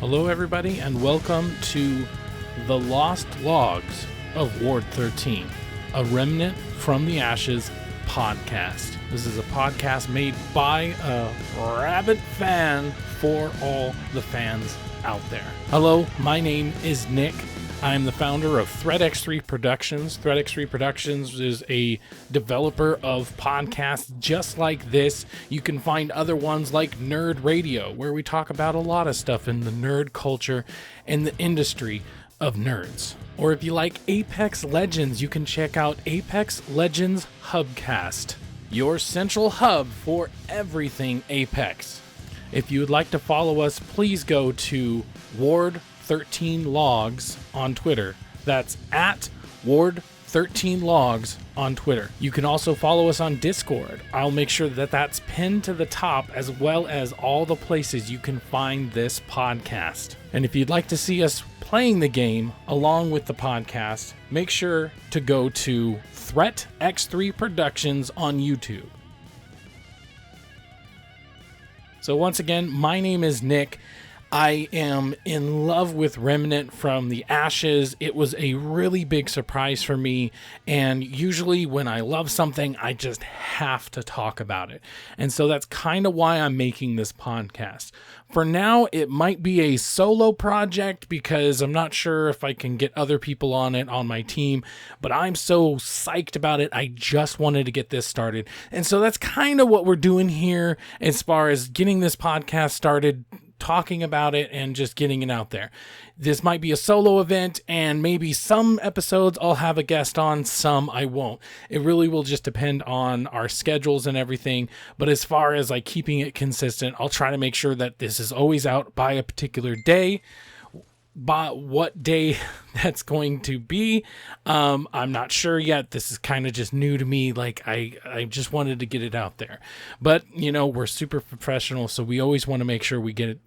Hello everybody, and welcome to The Lost Logs of Ward 13, a Remnant from the Ashes podcast. This is a podcast made by a rabid fan for all the fans out there. Hello, my name is Nick. I'm the founder of ThreadX3 Productions. ThreadX3 Productions is a developer of podcasts just like this. You can find other ones like Nerd Radio, where we talk about a lot of stuff in the nerd culture and the industry of nerds. Or if you like Apex Legends, you can check out Apex Legends Hubcast, your central hub for everything Apex. If you would like to follow us, please go to Ward 13 Logs on Twitter. That's at Ward 13 Logs on Twitter. You can also follow us on Discord. I'll make sure that that's pinned to the top, as well as all the places you can find this podcast. And if you'd like to see us playing the game along with the podcast, make sure to go to ThreadX3 Productions on YouTube. So once again, my name is Nick. I am in love with Remnant from the Ashes. It was a really big surprise for me, and usually when I love something, I just have to talk about it. And so that's kind of why I'm making this podcast. For now, it might be a solo project because I'm not sure if I can get other people on it on my team, but I'm so psyched about it. I just wanted to get this started. And so that's kind of what we're doing here as far as getting this podcast started, talking about it and just getting it out there. This might be a solo event, and maybe some episodes I'll have a guest on, some I won't. It really will just depend on our schedules and everything. But as far as like keeping it consistent, I'll try to make sure that this is always out by a particular day. By what day that's going to be, I'm not sure yet. This is kind of just new to me. Like I just wanted to get it out there, but you know, we're super professional, so we always want to make sure we get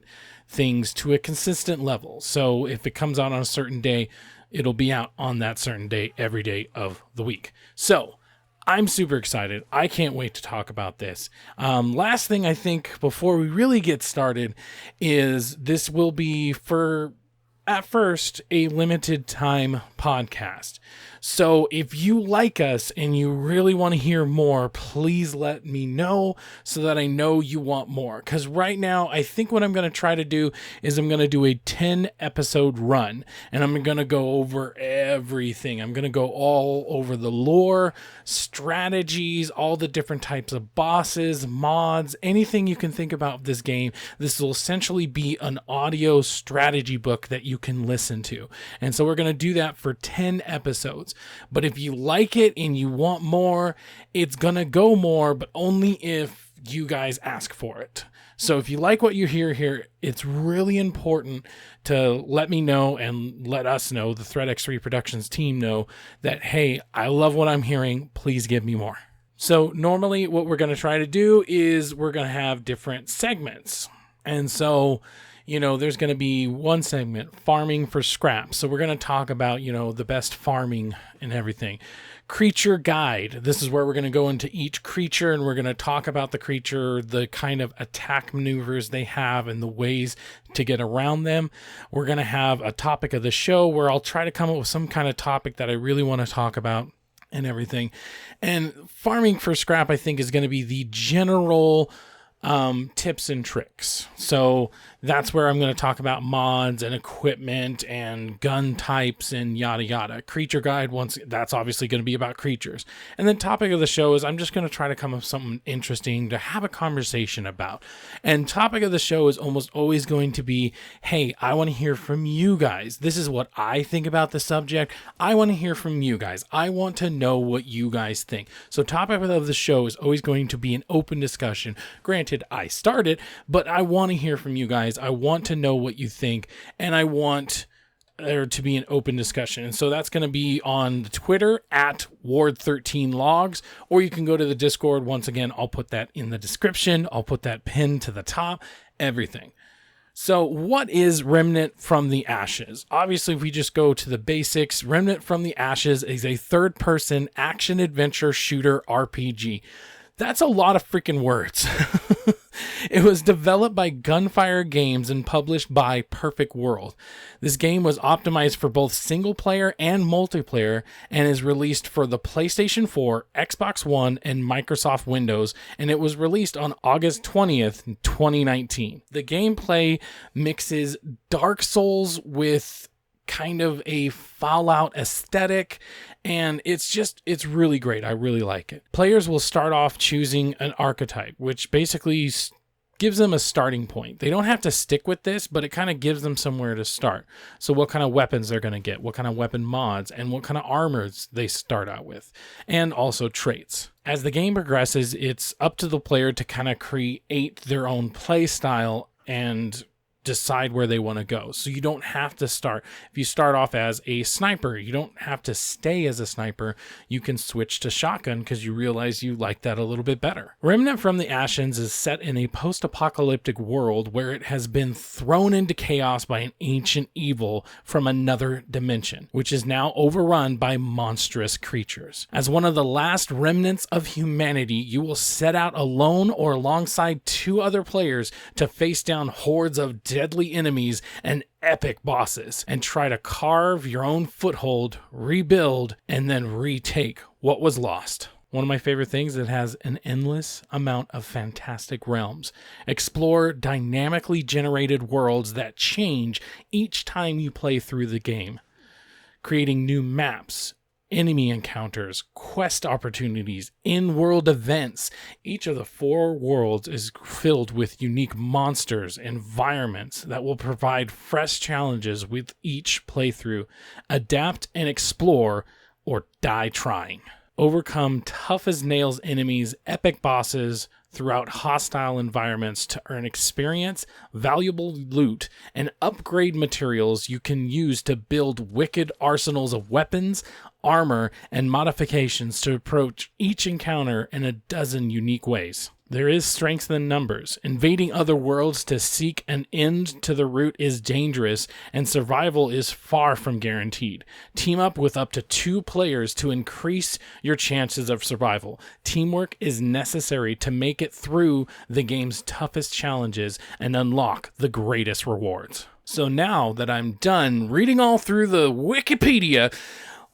things to a consistent level. So if it comes out on a certain day, it'll be out on that certain day every day of the week. So I'm super excited. I can't wait to talk about this. Last thing I think before we really get started is this will be for, at first, a limited time podcast. So if you like us and you really want to hear more, please let me know so that I know you want more. Because right now, I think what I'm going to try to do is I'm going to do a 10 episode run, and I'm going to go over everything. I'm going to go all over the lore, strategies, all the different types of bosses, mods, anything you can think about this game. This will essentially be an audio strategy book that you can listen to. And so we're going to do that for 10 episodes. But if you like it and you want more, it's going to go more, but only if you guys ask for it. So if you like what you hear here, it's really important to let me know and let us know, the ThreadX3 Productions team know that, hey, I love what I'm hearing. Please give me more. So normally what we're going to try to do is we're going to have different segments. And so, you know, there's going to be one segment, farming for scraps. So we're going to talk about, you know, the best farming and everything. Creature guide. This is where we're going to go into each creature and we're going to talk about the creature, the kind of attack maneuvers they have and the ways to get around them. We're going to have a topic of the show where I'll try to come up with some kind of topic that I really want to talk about and everything. And farming for scrap, I think, is going to be the general tips and tricks. So that's where I'm going to talk about mods and equipment and gun types and yada yada. Creature guide, once that's obviously going to be about creatures. And then topic of the show is I'm just going to try to come up with something interesting to have a conversation about. And topic of the show is almost always going to be, hey, I want to hear from you guys. This is what I think about the subject. I want to hear from you guys. I want to know what you guys think. So topic of the show is always going to be an open discussion. Granted, I started, but I want to hear from you guys. I want to know what you think, and I want there to be an open discussion. And so that's going to be on Twitter at Ward13Logs, or you can go to the Discord. Once again, I'll put that in the description. I'll put that pinned to the top, everything. So what is Remnant from the Ashes? Obviously, if we just go to the basics, Remnant from the Ashes is a third-person action-adventure shooter RPG. That's a lot of freaking words. It was developed by Gunfire Games and published by Perfect World. This game was optimized for both single-player and multiplayer and is released for the PlayStation 4, Xbox One, and Microsoft Windows, and it was released on August 20th, 2019. The gameplay mixes Dark Souls with kind of a Fallout aesthetic, and it's really great. I really like it. Players will start off choosing an archetype, which basically gives them a starting point. They don't have to stick with this, but it kind of gives them somewhere to start. So what kind of weapons they're going to get, what kind of weapon mods, and what kind of armors they start out with, and also traits. As the game progresses, it's up to the player to kind of create their own play style and decide where they want to go. So you don't have to start. If you start off as a sniper, you don't have to stay as a sniper. You can switch to shotgun because you realize you like that a little bit better. Remnant from the Ashes is set in a post-apocalyptic world where it has been thrown into chaos by an ancient evil from another dimension, which is now overrun by monstrous creatures. As one of the last remnants of humanity, you will set out alone or alongside two other players to face down hordes of deadly enemies and epic bosses, and try to carve your own foothold, rebuild, and then retake what was lost. One of my favorite things, it has an endless amount of fantastic realms. Explore dynamically generated worlds that change each time you play through the game, creating new maps, enemy encounters, quest opportunities, in-world events. Each of the 4 worlds is filled with unique monsters, environments that will provide fresh challenges with each playthrough. Adapt and explore, or die trying. Overcome tough-as-nails enemies, epic bosses throughout hostile environments to earn experience, valuable loot, and upgrade materials you can use to build wicked arsenals of weapons, armor, and modifications to approach each encounter in a dozen unique ways. There is strength in numbers. Invading other worlds to seek an end to the route is dangerous, and survival is far from guaranteed. Team up with up to 2 players to increase your chances of survival. Teamwork is necessary to make it through the game's toughest challenges and unlock the greatest rewards. So now that I'm done reading all through the Wikipedia,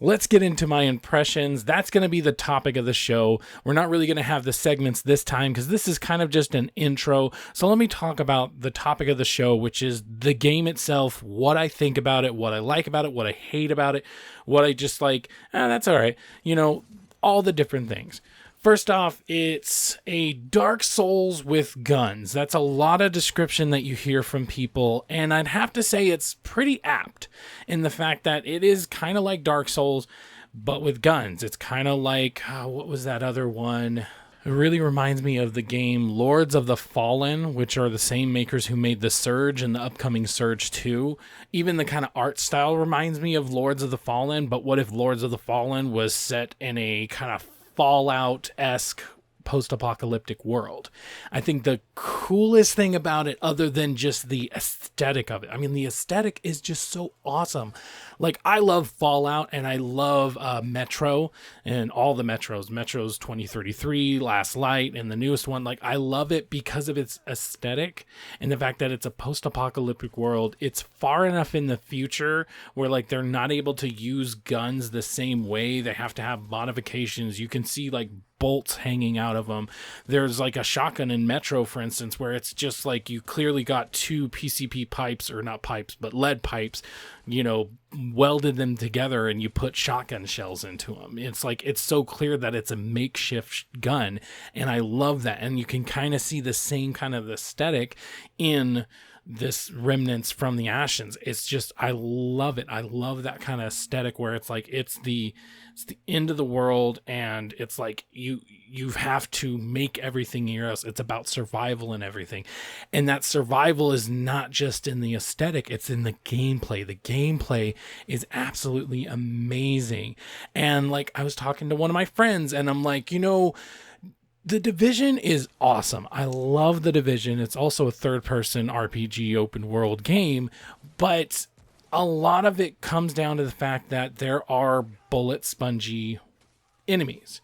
let's get into my impressions. That's going to be the topic of the show. We're not really going to have the segments this time because this is kind of just an intro. So let me talk about the topic of the show, which is the game itself, what I think about it, what I like about it, what I hate about it, what I just like, that's all right. You know, all the different things. First off, it's a Dark Souls with guns. That's a lot of description that you hear from people, and I'd have to say it's pretty apt in the fact that it is kind of like Dark Souls, but with guns. It's kind of like, what was that other one? It really reminds me of the game Lords of the Fallen, which are the same makers who made The Surge and the upcoming Surge 2. Even the kind of art style reminds me of Lords of the Fallen, but what if Lords of the Fallen was set in a kind of Fallout-esque post-apocalyptic world? I think the coolest thing about it, other than just the aesthetic of it, I mean, the aesthetic is just so awesome. Like, I love Fallout, and I love Metro, and all the Metro's 2033, Last Light, and the newest one. Like, I love it because of its aesthetic, and the fact that it's a post-apocalyptic world. It's far enough in the future where, like, they're not able to use guns the same way. They have to have modifications. You can see, like, bolts hanging out of them. There's like a shotgun in Metro, for instance, where it's just like you clearly got 2 PCP pipes, or not pipes, but lead pipes, you know, welded them together, and you put shotgun shells into them. It's like, it's so clear that it's a makeshift gun, and I love that. And you can kind of see the same kind of aesthetic in this Remnants from the Ashes. It's just, I love it. I love that kind of aesthetic where it's like it's the end of the world, and it's like you have to make everything yours. It's about survival and everything, and that survival is not just in the aesthetic, it's in the gameplay. The gameplay is absolutely amazing. And like, I was talking to one of my friends, and I'm like, The Division is awesome. I love The Division. It's also a third-person RPG open world game, but a lot of it comes down to the fact that there are bullet spongy enemies.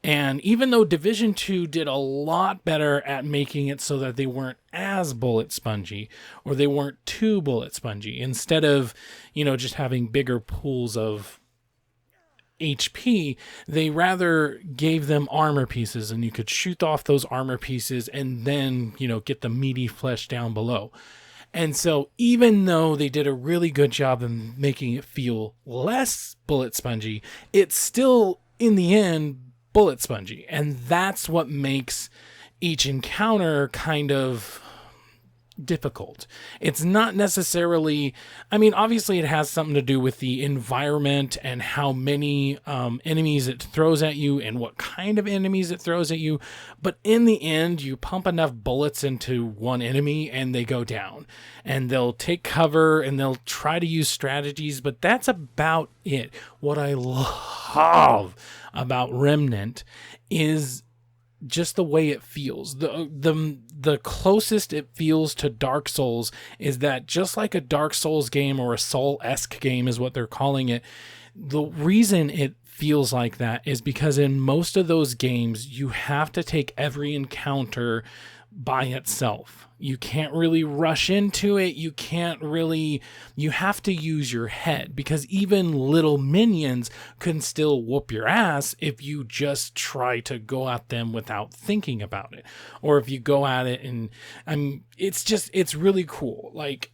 And even though Division 2 did a lot better at making it so that they weren't as bullet spongy, or they weren't too bullet spongy, instead of, just having bigger pools of HP, they rather gave them armor pieces, and you could shoot off those armor pieces and then, get the meaty flesh down below. And so even though they did a really good job in making it feel less bullet spongy, it's still, in the end, bullet spongy. And that's what makes each encounter kind of difficult. It's not necessarily, obviously it has something to do with the environment and how many enemies it throws at you and what kind of enemies it throws at you, but in the end, you pump enough bullets into one enemy and they go down, and they'll take cover and they'll try to use strategies, but that's about it. What I love about Remnant is just the way it feels. The closest it feels to Dark Souls is that, just like a Dark Souls game or a Soul-esque game is what they're calling it, the reason it feels like that is because in most of those games, you have to take every encounter by itself. You can't really rush into it. You have to use your head, because even little minions can still whoop your ass if you just try to go at them without thinking about it. Or if you go at it and, it's really cool. Like,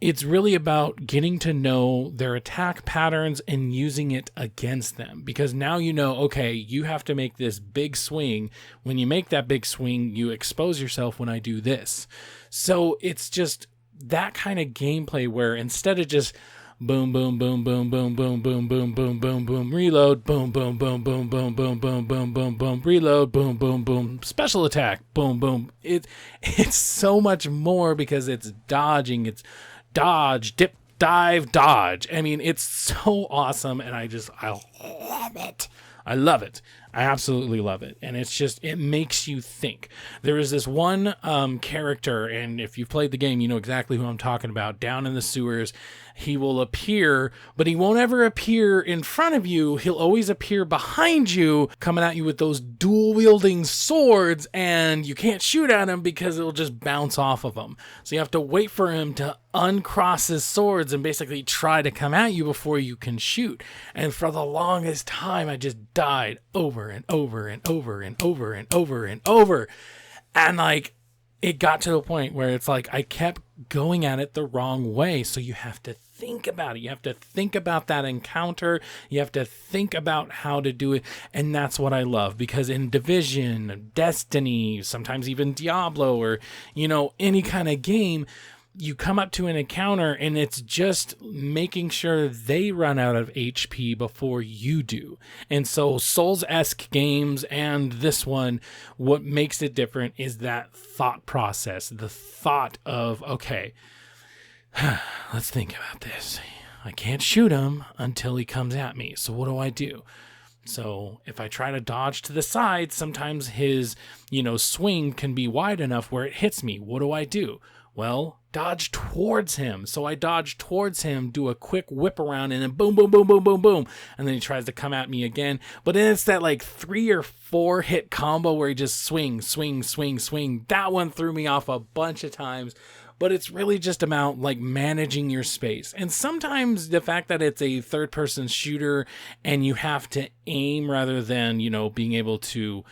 it's really about getting to know their attack patterns and using it against them, because now okay, you have to make this big swing. When you make that big swing, you expose yourself when I do this. So it's just that kind of gameplay where, instead of just boom, boom, boom, boom, boom, boom, boom, boom, boom, boom, boom, reload, boom, boom, boom, boom, boom, boom, boom, boom, boom, boom, reload, boom, boom, boom, special attack, boom, boom. It's so much more, because it's dodging, it's dodge, dip, dive, dodge. It's so awesome, and I love it. I love it. I absolutely love it. And it makes you think. There is this one character, and if you've played the game, you know exactly who I'm talking about. Down in the sewers, he will appear, but he won't ever appear in front of you. He'll always appear behind you, coming at you with those dual-wielding swords, and you can't shoot at him because it'll just bounce off of him. So you have to wait for him to uncross his swords and basically try to come at you before you can shoot. And for the longest time, I just died over and over and over and over and over and over. And like, it got to a point where it's like I kept going at it the wrong way. So you have to think about it. You have to think about that encounter. You have to think about how to do it. And that's what I love, because in Division, Destiny, sometimes even Diablo, or, any kind of game, you come up to an encounter and it's just making sure they run out of HP before you do. And so Souls-esque games and this one, what makes it different is that thought process, the thought of, okay, let's think about this. I can't shoot him until he comes at me. So what do I do? So if I try to dodge to the side, sometimes his, swing can be wide enough where it hits me. What do I do? Well, dodge towards him. So I dodge towards him, do a quick whip around, and then boom, boom, boom, boom, boom, boom. And then he tries to come at me again. But then it's that like 3 or 4 hit combo where he just swing, swing, swing, swing. That one threw me off a bunch of times. But it's really just about like managing your space. And sometimes the fact that it's a third-person shooter and you have to aim rather than, being able to,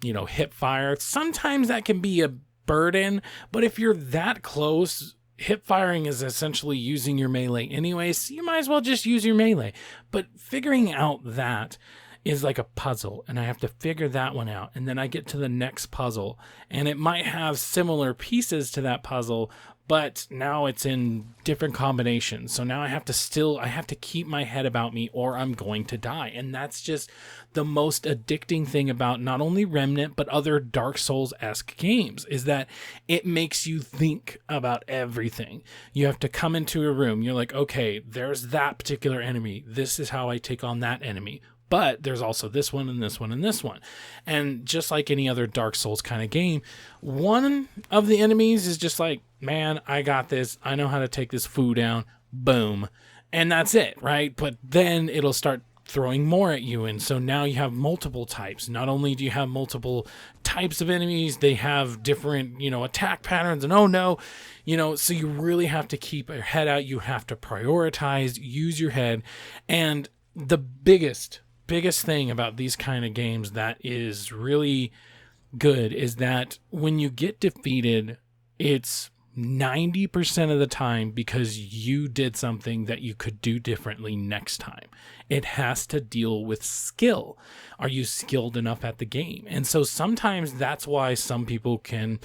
hip fire, sometimes that can be a burden. But if you're that close, hip firing is essentially using your melee anyway, so you might as well just use your melee. But figuring out that is like a puzzle, and I have to figure that one out, and then I get to the next puzzle, and it might have similar pieces to that puzzle, but now it's in different combinations. So now I have to keep my head about me or I'm going to die. And that's just the most addicting thing about not only Remnant, but other Dark Souls-esque games, is that it makes you think about everything. You have to come into a room. You're like, okay, there's that particular enemy. This is how I take on that enemy. But there's also this one and this one and this one. And just like any other Dark Souls kind of game, one of the enemies is just like, man, I got this. I know how to take this foo down. Boom. And that's it, right? But then it'll start throwing more at you. And so now you have multiple types. Not only do you have multiple types of enemies, they have different, attack patterns. And oh no, so you really have to keep your head out. You have to prioritize, use your head. And the biggest thing about these kind of games that is really good is that when you get defeated, it's 90% of the time because you did something that you could do differently next time. It has to deal with skill. Are you skilled enough at the game? And so sometimes that's why some people can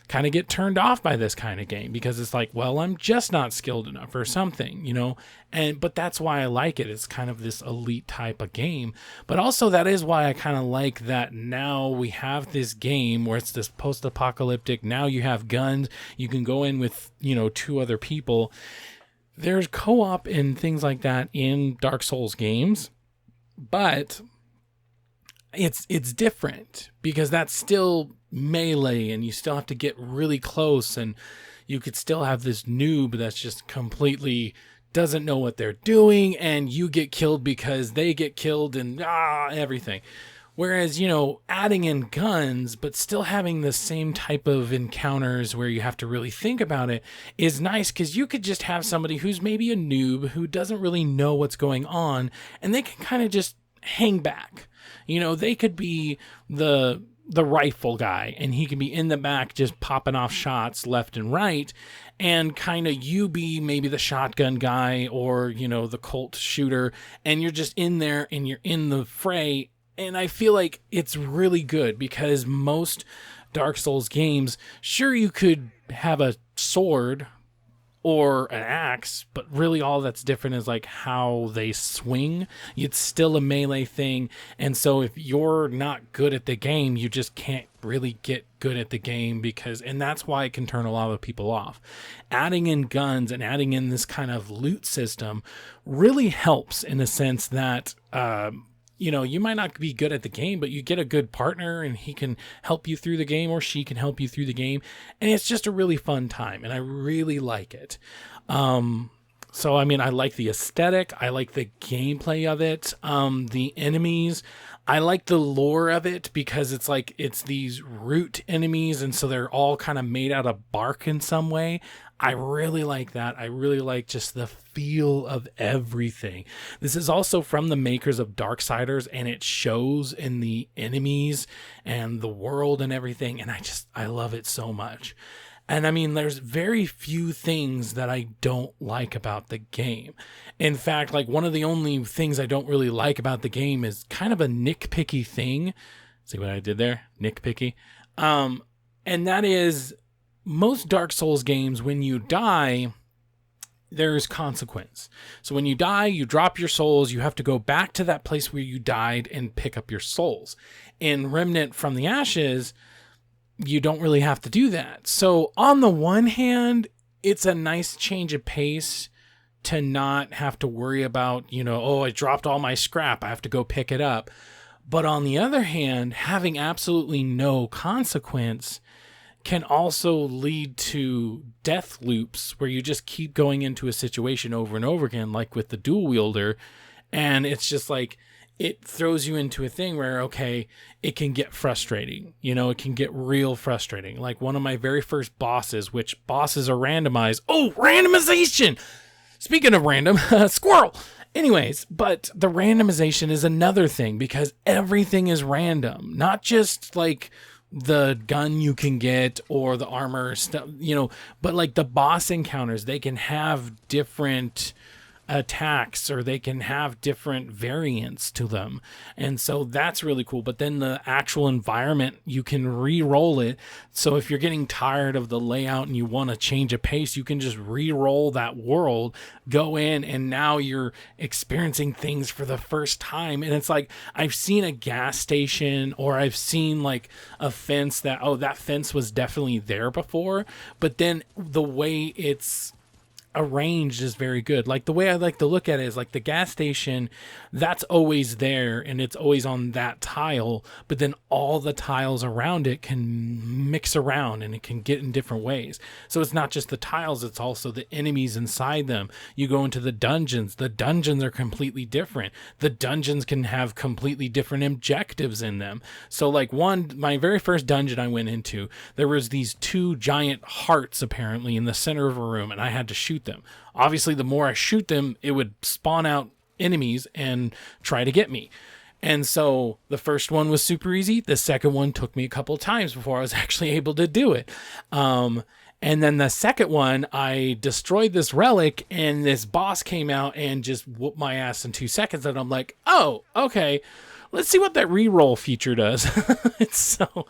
kind of get turned off by this kind of game, because it's like, well, I'm just not skilled enough or something, but that's why I like it. It's kind of this elite type of game, but also that is why I kind of like that now we have this game where it's this post-apocalyptic. Now you have guns, you can go in with, 2 other people. There's co-op and things like that in Dark Souls games, but it's different because that's still melee and you still have to get really close, and you could still have this noob that's just completely doesn't know what they're doing, and you get killed because they get killed and everything. Whereas, adding in guns, but still having the same type of encounters where you have to really think about it is nice, because you could just have somebody who's maybe a noob who doesn't really know what's going on, and they can kind of just hang back. They could be the rifle guy, and he can be in the back just popping off shots left and right, and kind of you be maybe the shotgun guy or, the Colt shooter, and you're just in there and you're in the fray. And I feel like it's really good because most Dark Souls games, sure, you could have a sword or an axe, but really all that's different is like how they swing. It's still a melee thing. And so if you're not good at the game, you just can't really get good at the game, and that's why it can turn a lot of people off. Adding in guns and adding in this kind of loot system really helps in the sense that, you might not be good at the game, but you get a good partner and he can help you through the game, or she can help you through the game. And it's just a really fun time, and I really like it. So, I like the aesthetic. I like the gameplay of it. The enemies, I like the lore of it because it's these root enemies. And so they're all kind of made out of bark in some way. I really like that. I really like just the feel of everything. This is also from the makers of Darksiders, and it shows in the enemies and the world and everything. And I love it so much. And there's very few things that I don't like about the game. In fact, one of the only things I don't really like about the game is kind of a nitpicky thing. See what I did there? Nitpicky. And that is, most Dark Souls games, when you die, there's consequence. So when you die, you drop your souls. You have to go back to that place where you died and pick up your souls. In Remnant from the Ashes, you don't really have to do that. So on the one hand, it's a nice change of pace to not have to worry about, I dropped all my scrap, I have to go pick it up. But on the other hand, having absolutely no consequence can also lead to death loops where you just keep going into a situation over and over again, like with the dual wielder. And it's just it throws you into a thing where, okay, it can get frustrating. It can get real frustrating. Like one of my very first bosses, which bosses are randomized. Oh, randomization! Speaking of random, squirrel! Anyways, but the randomization is another thing because everything is random. Not just the gun you can get or the armor stuff, but the boss encounters, they can have different attacks, or they can have different variants to them. And so that's really cool. But then the actual environment, you can re-roll it. So if you're getting tired of the layout and you want to change a pace, you can just re-roll that world, go in, and now you're experiencing things for the first time. And it's like, I've seen a gas station, or I've seen like a fence that, oh, that fence was definitely there before, but then the way it's arranged is very good. Like the way I like to look at it is like the gas station, that's always there and it's always on that tile, but then all the tiles around it can mix around and it can get in different ways. So it's not just the tiles, it's also the enemies inside them. You go into the dungeons are completely different. The dungeons can have completely different objectives in them. So like my very first dungeon I went into, there was these 2 giant hearts apparently in the center of a room, and I had to shoot them. Obviously, the more I shoot them, it would spawn out enemies and try to get me. And so the first one was super easy. The second one took me a couple of times before I was actually able to do it. And then the second one, I destroyed this relic and this boss came out and just whooped my ass in 2 seconds. And I'm like, oh, okay. Let's see what that reroll feature does. So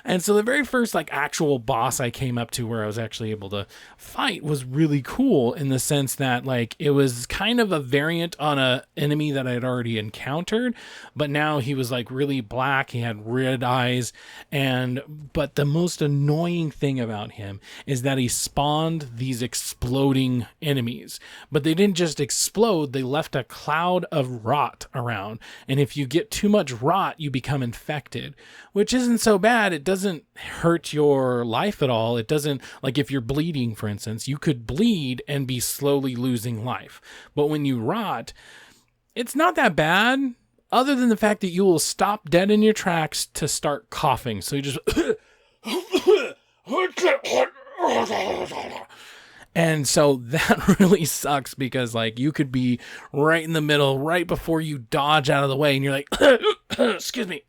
the very first like actual boss I came up to where I was actually able to fight was really cool in the sense that like it was kind of a variant on a enemy that I had already encountered, but now he was like really black. He had red eyes, but the most annoying thing about him is that he spawned these exploding enemies, but they didn't just explode. They left a cloud of rot around, and if you get too much rot, you become infected, which isn't so bad. It doesn't hurt your life at all. It doesn't, like if you're bleeding, for instance, you could bleed and be slowly losing life. But when you rot, it's not that bad, other than the fact that you will stop dead in your tracks to start coughing. So you just... And so that really sucks because like you could be right in the middle, right before you dodge out of the way, and you're like, excuse me.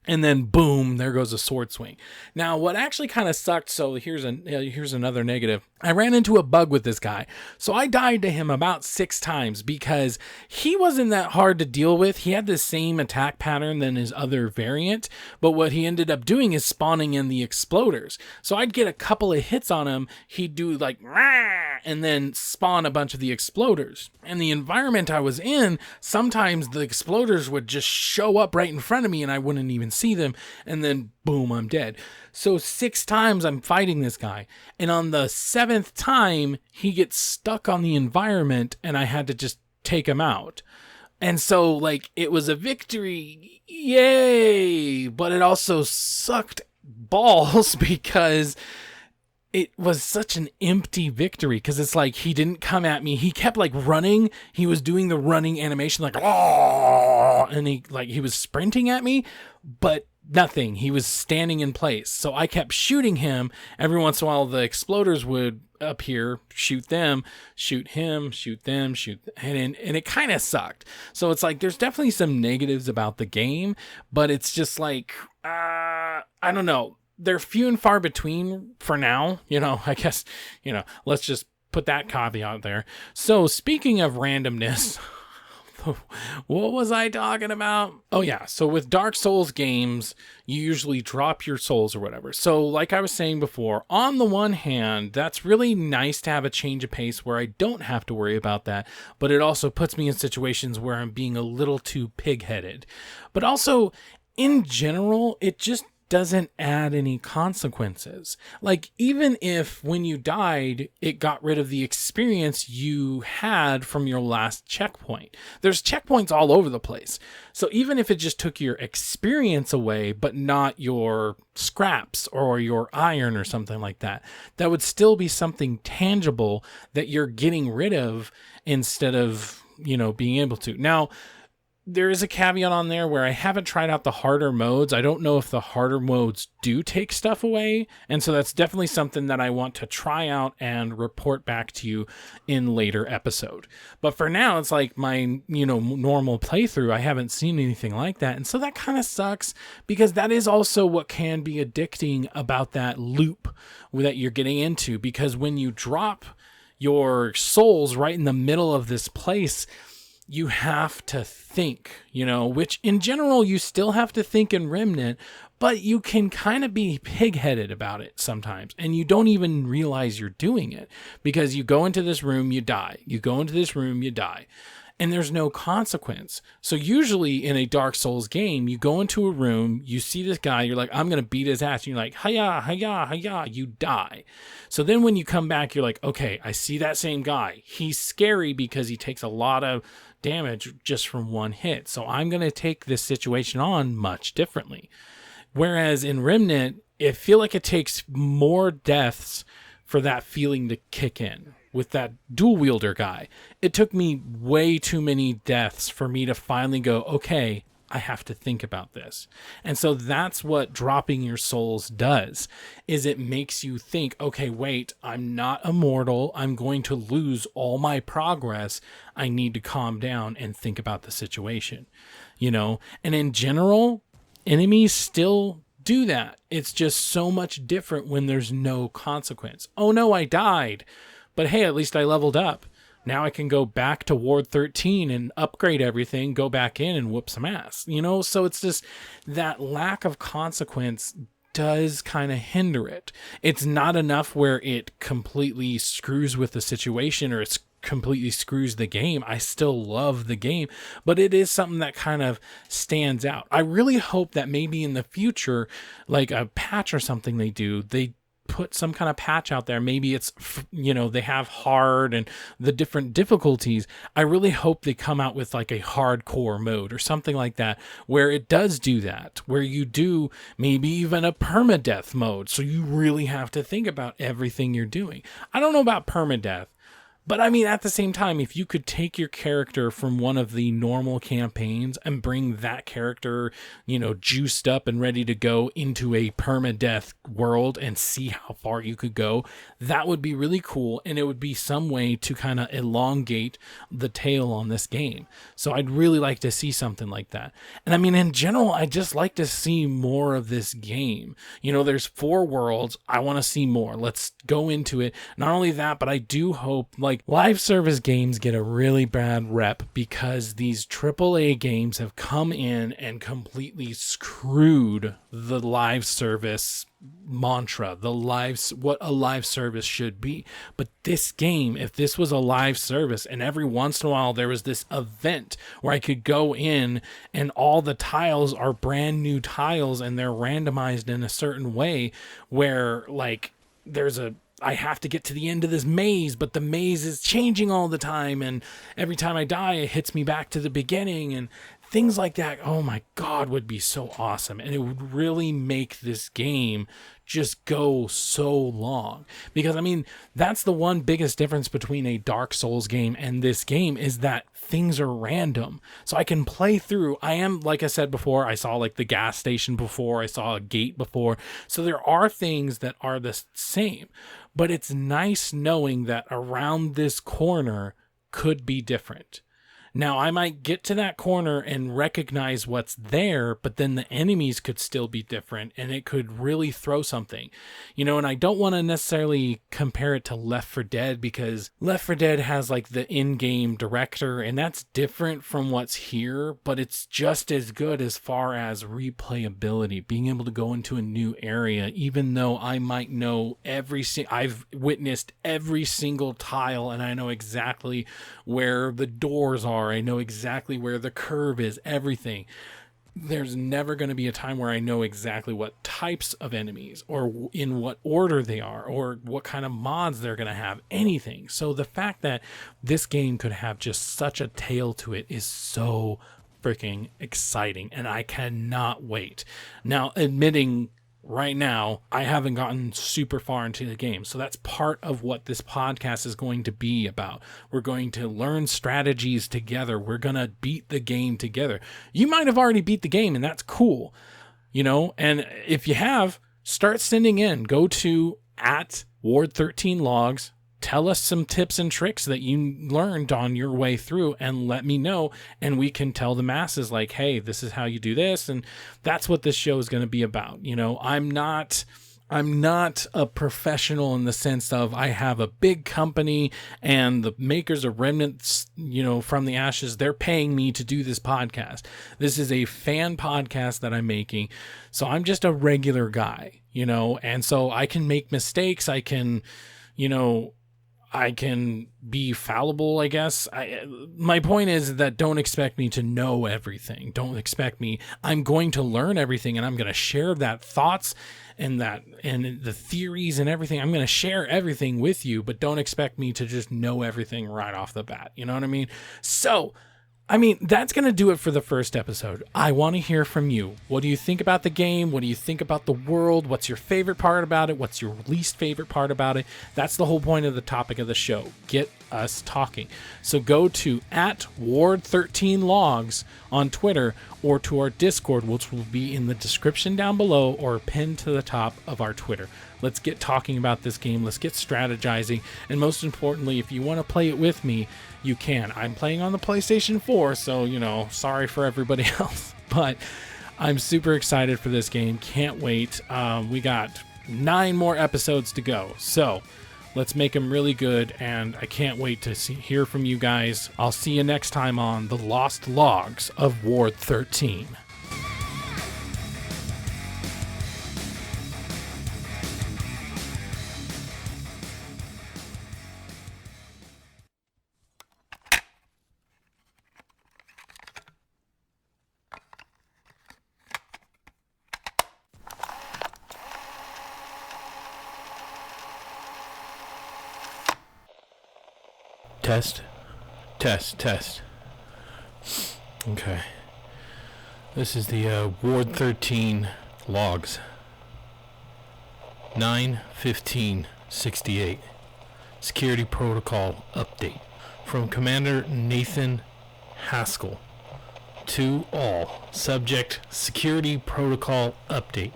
And then boom, there goes a sword swing. Now, what actually kind of sucked, so here's another negative. I ran into a bug with this guy. So I died to him about 6 times because he wasn't that hard to deal with. He had the same attack pattern than his other variant, but what he ended up doing is spawning in the exploders. So I'd get a couple of hits on him, he'd do like, rah, and then spawn a bunch of the exploders. And the environment I was in, sometimes the exploders would just show up right in front of me and I wouldn't even see them, and then boom, I'm dead. So 6 times I'm fighting this guy, and on the 7th time he gets stuck on the environment and I had to just take him out. And so like it was a victory, yay, but it also sucked balls because it was such an empty victory, because it's like he didn't come at me. He kept like running. He was doing the running animation like, oh, and he was sprinting at me, but nothing. He was standing in place. So I kept shooting him. Every once in a while the exploders would appear, shoot them, shoot him, shoot them, and it kind of sucked. So it's like there's definitely some negatives about the game, but it's just like I don't know. They're few and far between for now, I guess, let's just put that caveat there. So speaking of randomness, what was I talking about? Oh yeah. So with Dark Souls games, you usually drop your souls or whatever. So like I was saying before, on the one hand, that's really nice to have a change of pace where I don't have to worry about that, but it also puts me in situations where I'm being a little too pig-headed. But also, in general, it just doesn't add any consequences. Like, even if when you died, it got rid of the experience you had from your last checkpoint. There's checkpoints all over the place. So even if it just took your experience away, but not your scraps or your iron or something like that, that would still be something tangible that you're getting rid of instead of, being able to. Now, there is a caveat on there where I haven't tried out the harder modes. I don't know if the harder modes do take stuff away. And so that's definitely something that I want to try out and report back to you in later episode. But for now, it's like my, normal playthrough. I haven't seen anything like that. And so that kind of sucks, because that is also what can be addicting about that loop that you're getting into. Because when you drop your soul's right in the middle of this place, you have to think, which in general you still have to think in Remnant, but you can kind of be pig-headed about it sometimes, and you don't even realize you're doing it, because you go into this room, you die. You go into this room, you die. And there's no consequence. So usually in a Dark Souls game, you go into a room, you see this guy, you're like, I'm going to beat his ass. And you're like, hiya, hiya, hiya, you die. So then when you come back, you're like, okay, I see that same guy. He's scary because he takes a lot of damage just from one hit. So I'm going to take this situation on much differently. Whereas in Remnant, I feel like it takes more deaths for that feeling to kick in. With that dual wielder guy, it took me way too many deaths for me to finally go, okay, I have to think about this. And so that's what dropping your souls does, is it makes you think, okay, wait, I'm not immortal. I'm going to lose all my progress. I need to calm down and think about the situation, and in general, enemies still do that. It's just so much different when there's no consequence. Oh no, I died. But hey, at least I leveled up. Now I can go back to Ward 13 and upgrade everything, go back in and whoop some ass. So it's just that lack of consequence does kind of hinder it. It's not enough where it completely screws with the situation or it's completely screws the game. I still love the game, but it is something that kind of stands out. I really hope that maybe in the future, like a patch or something they put some kind of patch out there. Maybe it's, they have hard and the different difficulties. I really hope they come out with like a hardcore mode or something like that, where it does do that, where you do maybe even a permadeath mode. So you really have to think about everything you're doing. I don't know about permadeath, but I mean, at the same time, if you could take your character from one of the normal campaigns and bring that character, juiced up and ready to go into a permadeath world and see how far you could go, that would be really cool. And it would be some way to kind of elongate the tail on this game. So I'd really like to see something like that. And I mean, in general, I just like to see more of this game. There's 4 worlds. I want to see more. Let's go into it. Not only that, but I do hope, live service games get a really bad rep because these AAA games have come in and completely screwed the live service mantra, what a live service should be. But this game, if this was a live service and every once in a while there was this event where I could go in and all the tiles are brand new tiles and they're randomized in a certain way where I have to get to the end of this maze, but the maze is changing all the time, and every time I die, it hits me back to the beginning, and things like that. Oh my God, would be so awesome. And it would really make this game just go so long. Because, I mean, that's the one biggest difference between a Dark Souls game and this game, is that things are random. So I can play through. I am, like I said before, I saw the gas station before, I saw a gate before. So there are things that are the same. But it's nice knowing that around this corner could be different. Now, I might get to that corner and recognize what's there, but then the enemies could still be different, and it could really throw something. And I don't want to necessarily compare it to Left 4 Dead, because Left 4 Dead has the in-game director, and that's different from what's here, but it's just as good as far as replayability, being able to go into a new area, even though I might know I've witnessed every single tile, and I know exactly where the doors are. I know exactly where the curve is, everything. There's never going to be a time where I know exactly what types of enemies or in what order they are or what kind of mods they're going to have, anything. So the fact that this game could have just such a tail to it is so freaking exciting, and I cannot wait. Now, admitting right now, I haven't gotten super far into the game. So that's part of what this podcast is going to be about. We're going to learn strategies together. We're going to beat the game together. You might have already beat the game, and that's cool. And if you have, start sending in. Go to @Ward13Logs. Tell us some tips and tricks that you learned on your way through and let me know. And we can tell the masses hey, this is how you do this. And that's what this show is going to be about. I'm not I'm not a professional in the sense of I have a big company and the makers of Remnants, from the ashes, they're paying me to do this podcast. This is a fan podcast that I'm making. So I'm just a regular guy, and so I can make mistakes. I can be fallible, I guess. My point is that don't expect me to know everything. Don't expect me. I'm going to learn everything, and I'm going to share that thoughts and the theories and everything. I'm going to share everything with you, but don't expect me to just know everything right off the bat. You know what I mean? So, that's going to do it for the first episode. I want to hear from you. What do you think about the game? What do you think about the world? What's your favorite part about it? What's your least favorite part about it? That's the whole point of the topic of the show. Get us talking. So go to @Ward13Logs on Twitter or to our Discord, which will be in the description down below or pinned to the top of our Twitter. Let's get talking about this game. Let's get strategizing. And most importantly, if you want to play it with me, you can. I'm playing on the PlayStation 4, so, sorry for everybody else. But I'm super excited for this game. Can't wait. We got 9 more episodes to go. So let's make them really good. And I can't wait to hear from you guys. I'll see you next time on The Lost Logs of Ward 13. Test. Okay. This is the Ward 13 logs. 9/15/68. Security Protocol Update. From Commander Nathan Haskell. To all. Subject Security Protocol Update.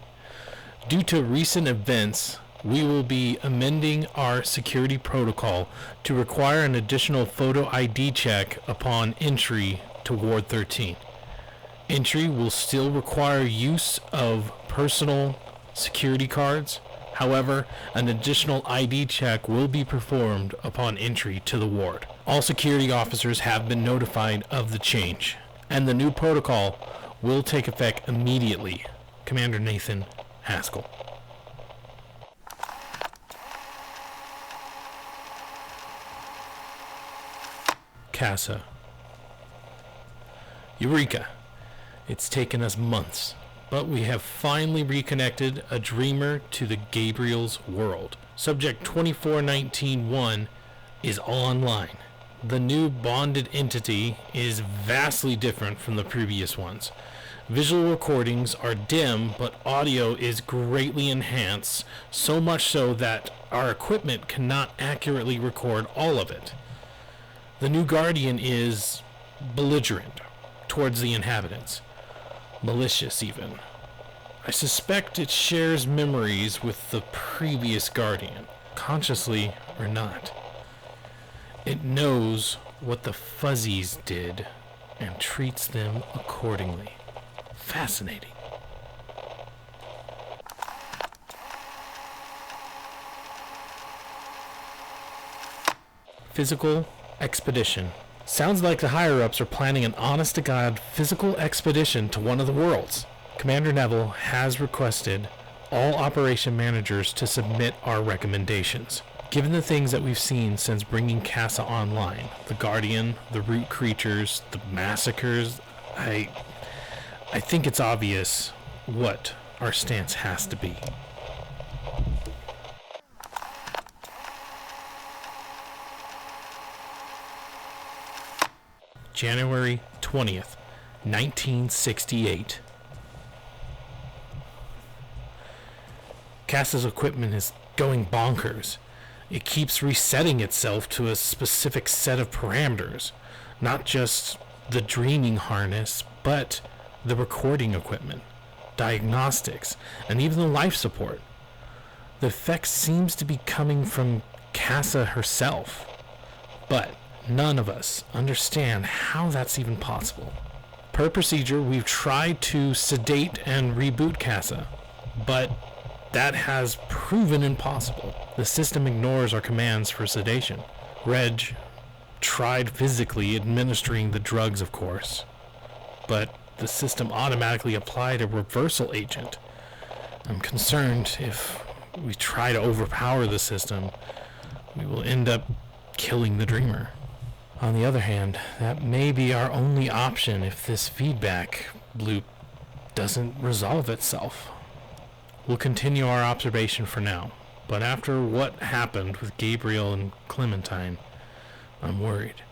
Due to recent events, we will be amending our security protocol to require an additional photo ID check upon entry to Ward 13. Entry will still require use of personal security cards. However, an additional ID check will be performed upon entry to the ward. All security officers have been notified of the change, and the new protocol will take effect immediately. Commander Nathan Haskell. Casa. Eureka! It's taken us months, but we have finally reconnected a dreamer to the Gabriel's world. Subject 24191 is online. The new bonded entity is vastly different from the previous ones. Visual recordings are dim, but audio is greatly enhanced, so much so that our equipment cannot accurately record all of it. The new Guardian is belligerent towards the inhabitants. Malicious, even. I suspect it shares memories with the previous Guardian, consciously or not. It knows what the Fuzzies did and treats them accordingly. Fascinating. Physical expedition. Sounds like the higher-ups are planning an honest-to-God physical expedition to one of the worlds. Commander Neville has requested all operation managers to submit our recommendations. Given the things that we've seen since bringing Casa online, the Guardian, the root creatures, the massacres, I think it's obvious what our stance has to be. January 20th, 1968. Casa's equipment is going bonkers. It keeps resetting itself to a specific set of parameters. Not just the dreaming harness, but the recording equipment, diagnostics, and even the life support. The effect seems to be coming from Casa herself. But none of us understand how that's even possible. Per procedure, we've tried to sedate and reboot Casa, but that has proven impossible. The system ignores our commands for sedation. Reg tried physically administering the drugs, of course, but the system automatically applied a reversal agent. I'm concerned if we try to overpower the system, we will end up killing the dreamer. On the other hand, that may be our only option if this feedback loop doesn't resolve itself. We'll continue our observation for now, but after what happened with Gabriel and Clementine, I'm worried.